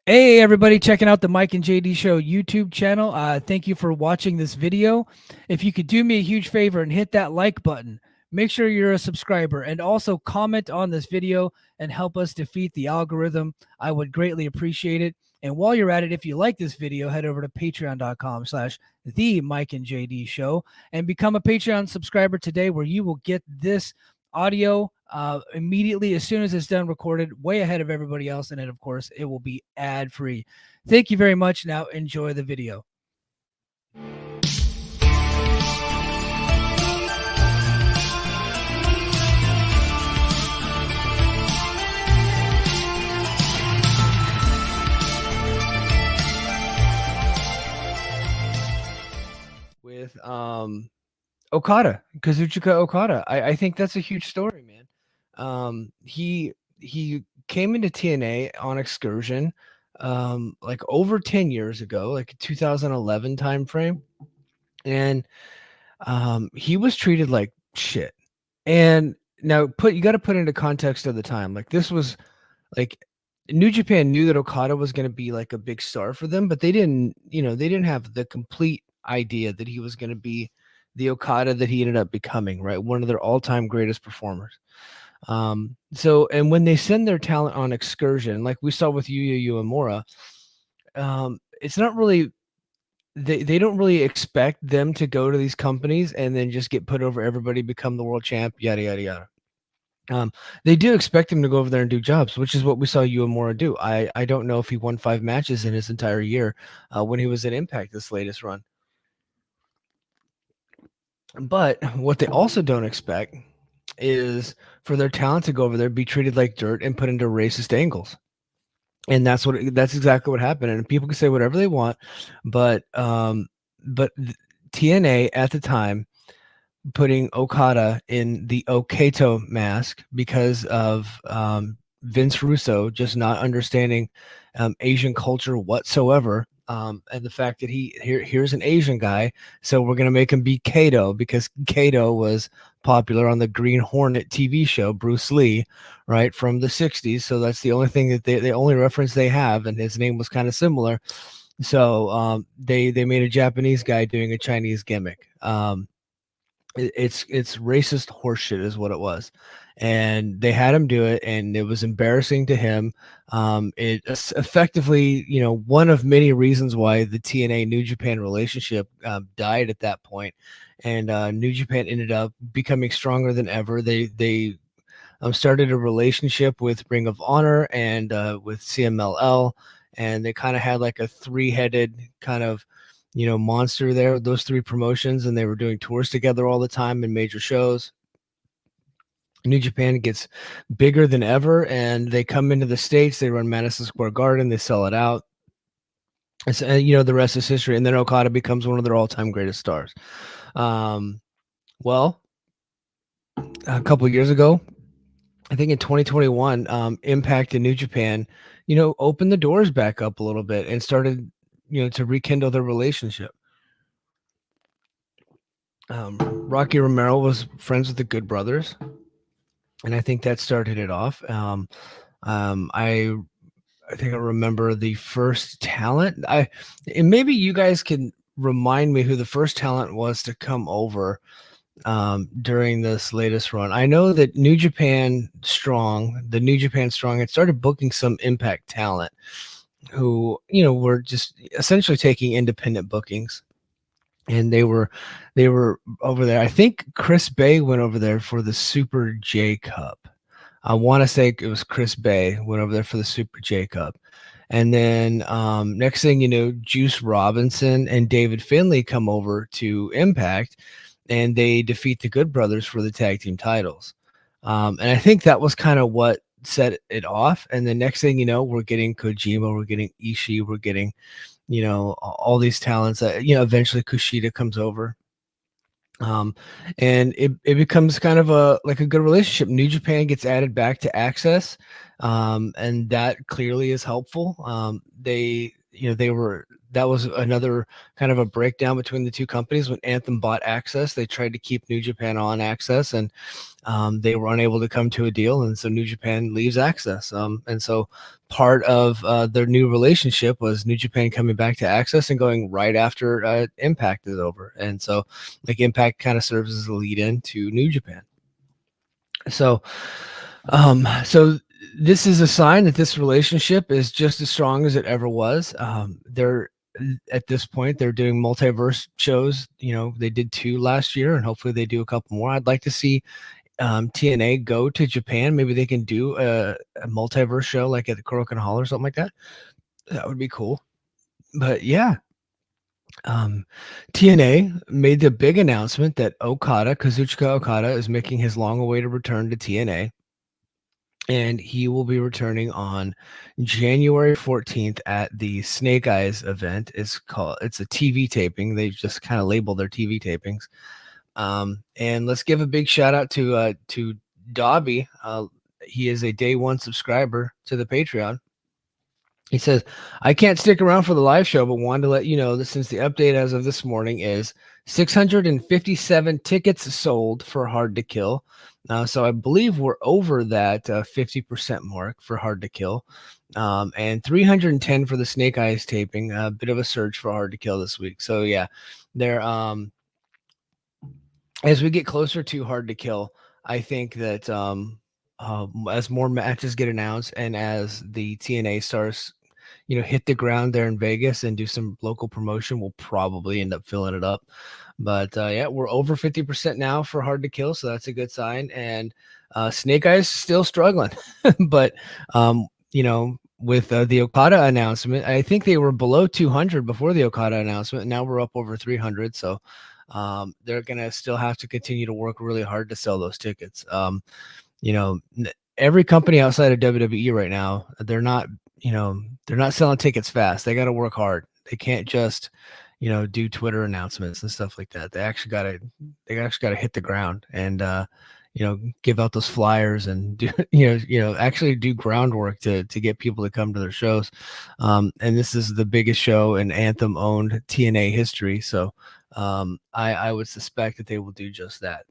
Hey, everybody, checking out the Mike and JD Show YouTube channel. Thank you for watching this video. If you could do me a huge favor and hit that like button, make sure you're a subscriber, and also comment on this video and help us defeat the algorithm. I would greatly appreciate it. And while you're at it, if you like this video, head over to patreon.com/the Mike and JD Show and become a Patreon subscriber today, where you will get this audio immediately as soon as it's done recorded, way ahead of everybody else. And then, of course, it will be ad free. Thank you very much. Now enjoy the video. With Okada, Kazuchika Okada. I think that's a huge story, man. He came into TNA on excursion like over 10 years ago, like 2011 time frame, and he was treated like shit. And now you got to put into context of the time. Like, this was like New Japan knew that Okada was going to be like a big star for them, but they didn't have the complete idea that he was going to be the Okada that he ended up becoming, right? One of their all-time greatest performers. And when they send their talent on excursion, like we saw with Yuya Uemura, it's not really, they don't really expect them to go to these companies and then just get put over everybody, become the world champ, yada yada yada. They do expect him to go over there and do jobs, which is what we saw Uemura do. I don't know if he won 5 matches in his entire year when he was at Impact this latest run. But what they also don't expect is for their talent to go over there, be treated like dirt, and put into racist angles. And that's exactly what happened. And people can say whatever they want, but TNA at the time putting Okada in the Okato mask because of Vince Russo just not understanding Asian culture whatsoever. And the fact that here's an Asian guy, so we're going to make him be Kato because Kato was popular on the Green Hornet TV show, Bruce Lee, right, from the 60s. So that's the only thing that the only reference they have, and his name was kind of similar. So they made a Japanese guy doing a Chinese gimmick. It's racist horseshit is what it was, and they had him do it, and it was embarrassing to him. It's effectively, one of many reasons why the TNA New Japan relationship died at that point, and New Japan ended up becoming stronger than ever. They started a relationship with Ring of Honor and with CMLL, and they kind of had like a three-headed kind of monster there, those three promotions, and they were doing tours together all the time in major shows. New Japan gets bigger than ever, and they come into the States, they run Madison Square Garden, they sell it out. It's, the rest is history. And then Okada becomes one of their all-time greatest stars. Well, a couple years ago, I think in 2021, Impact and New Japan, opened the doors back up a little bit and started, to rekindle their relationship. Rocky Romero was friends with the Good Brothers, and I think that started it off. I think I remember the first talent. And maybe you guys can remind me who the first talent was to come over during this latest run. I know that the New Japan Strong had started booking some Impact talent who, were just essentially taking independent bookings. And they were over there. I think Chris Bay went over there for the Super J Cup. I want to say it was Chris Bay went over there for the Super J Cup. And then next thing you know, Juice Robinson and David Finlay come over to Impact, and they defeat the Good Brothers for the tag team titles. And I think that was kind of what set it off. And the next thing you know, we're getting Kojima, we're getting Ishii, we're getting all these talents that, eventually Kushida comes over. And it becomes kind of a good relationship. New Japan gets added back to Access, and that clearly is helpful. They that was another kind of a breakdown between the two companies. When Anthem bought Access, they tried to keep New Japan on Access, and they were unable to come to a deal, and so New Japan leaves Access. And so part of their new relationship was New Japan coming back to Access and going right after Impact is over. And so like Impact kind of serves as a lead in to New Japan. So so this is a sign that this relationship is just as strong as it ever was. They're at this point, they're doing multiverse shows. They did 2 last year, and hopefully they do a couple more. I'd like to see TNA go to Japan. Maybe they can do a multiverse show like at the Korakuen Hall or something like that. That would be cool. But yeah, TNA made the big announcement that Kazuchika Okada, is making his long-awaited return to TNA. And he will be returning on January 14th at the Snake Eyes event. It's a TV taping. They just kind of label their TV tapings. And let's give a big shout out to Dobby. He is a day one subscriber to the Patreon. He says, I can't stick around for the live show, but wanted to let you know that since the update as of this morning is 657 tickets sold for Hard to Kill. So I believe we're over that 50% mark for Hard to Kill. And 310 for the Snake Eyes taping. A bit of a surge for Hard to Kill this week. So yeah, they're as we get closer to Hard to Kill, I think that as more matches get announced and as the TNA stars, hit the ground there in Vegas and do some local promotion, we'll probably end up filling it up. But yeah, we're over 50% now for Hard to Kill, so that's a good sign. And Snake Eyes still struggling, but with the Okada announcement, I think they were below 200 before the Okada announcement. Now we're up over 300, so they're gonna still have to continue to work really hard to sell those tickets. Every company outside of WWE right now, they're not selling tickets fast. They got to work hard. They can't just do Twitter announcements and stuff like that. They actually got to hit the ground and give out those flyers and do actually do groundwork to get people to come to their shows. And this is the biggest show in Anthem owned TNA history, so I would suspect that they will do just that.